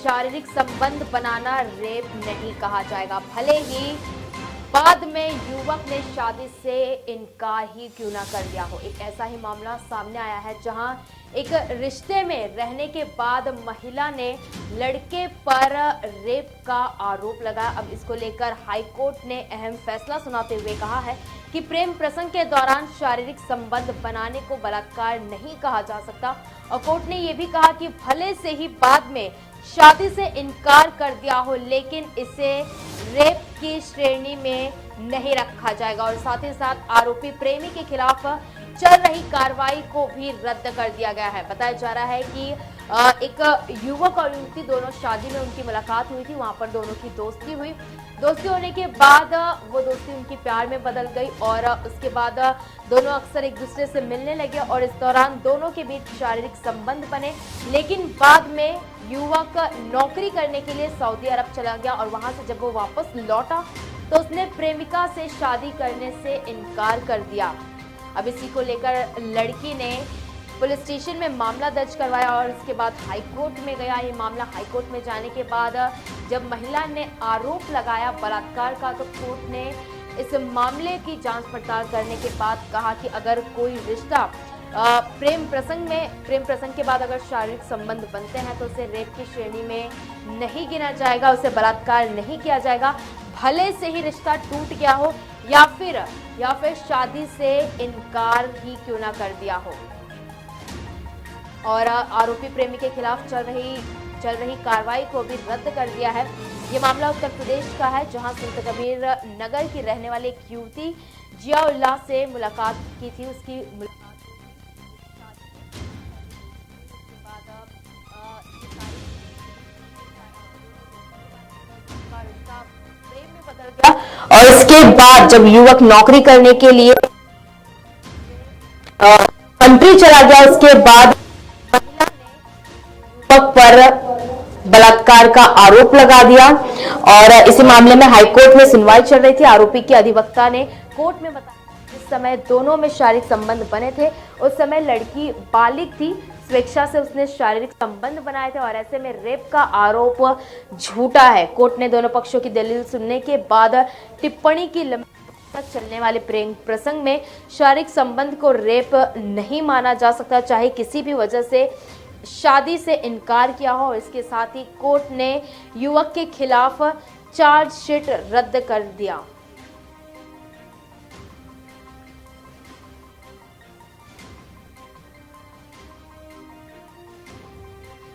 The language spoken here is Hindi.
शारीरिक संबंध बनाना रेप नहीं कहा जाएगा, भले ही बाद में युवक ने शादी से इनकार ही क्यों ना कर दिया हो। एक ऐसा ही मामला सामने आया है जहां एक रिश्ते में रहने के बाद महिला ने लड़के पर रेप का आरोप लगाया। अब इसको लेकर हाई कोर्ट ने अहम फैसला सुनाते हुए कहा है कि प्रेम प्रसंग के दौरान शारीरिक संबंध बनाने को बलात्कार नहीं कहा जा सकता। और कोर्ट ने यह भी कहा कि भले से ही बाद में शादी से इनकार कर दिया हो, लेकिन इसे रेप की श्रेणी में नहीं रखा जाएगा। और साथ ही साथ आरोपी प्रेमी के खिलाफ चल रही कार्रवाई को भी रद्द कर दिया गया है। बताया जा रहा है कि एक युवक और युवती दोनों शादी में उनकी मुलाकात हुई थी, वहां पर दोनों की दोस्ती हुई। दोस्ती होने के बाद वो दोस्ती उनकी प्यार में बदल गई और उसके बाद दोनों अक्सर एक दूसरे से मिलने लगे और इस दौरान दोनों के बीच शारीरिक संबंध बने। लेकिन बाद में युवक नौकरी करने के लिए सऊदी अरब चला गया और वहां से जब वो वापस लौटा तो उसने प्रेमिका से शादी करने से इनकार कर दिया। अब इसी को लेकर लड़की ने पुलिस स्टेशन में मामला दर्ज करवाया और उसके बाद हाई कोर्ट में गया। ये मामला हाई कोर्ट में जाने के बाद जब महिला ने आरोप लगाया बलात्कार का, तो कोर्ट ने इस मामले की जांच पड़ताल करने के बाद कहा कि अगर कोई रिश्ता प्रेम प्रसंग के बाद अगर शारीरिक संबंध बनते हैं तो उसे रेप की श्रेणी में नहीं गिना जाएगा, उसे बलात्कार नहीं किया जाएगा, भले से ही रिश्ता टूट गया हो या फिर शादी से इनकार ही क्यों ना कर दिया हो। और आरोपी प्रेमी के खिलाफ चल रही कार्रवाई को भी रद्द कर दिया है। ये मामला उत्तर प्रदेश का है, जहां संत कबीर नगर की रहने वाली एक युवती जियाउल्लाह से मुलाकात की थी। उसकी प्रेम में बदल गया और इसके बाद जब युवक नौकरी करने के लिए कंट्री चला गया, उसके बाद पर बलात्कार का आरोप लगा दिया। और इसी मामले में हाईकोर्ट में सुनवाई चल रही थी। आरोपी के अधिवक्ता ने कोर्ट में बताया जिस समय दोनों में शारीरिक संबंध बने थे उस समय लड़की बालिग थी, स्वेच्छा से उसने शारीरिक संबंध बनाए थे और ऐसे में रेप का आरोप झूठा है। कोर्ट ने दोनों पक्षों की दलील सुनने के बाद टिप्पणी की तक चलने वाले प्रेम प्रसंग में शारीरिक संबंध को रेप नहीं माना जा सकता, चाहे किसी भी वजह से शादी से इनकार किया हो। इसके साथ ही कोर्ट ने युवक के खिलाफ चार्जशीट रद्द कर दिया।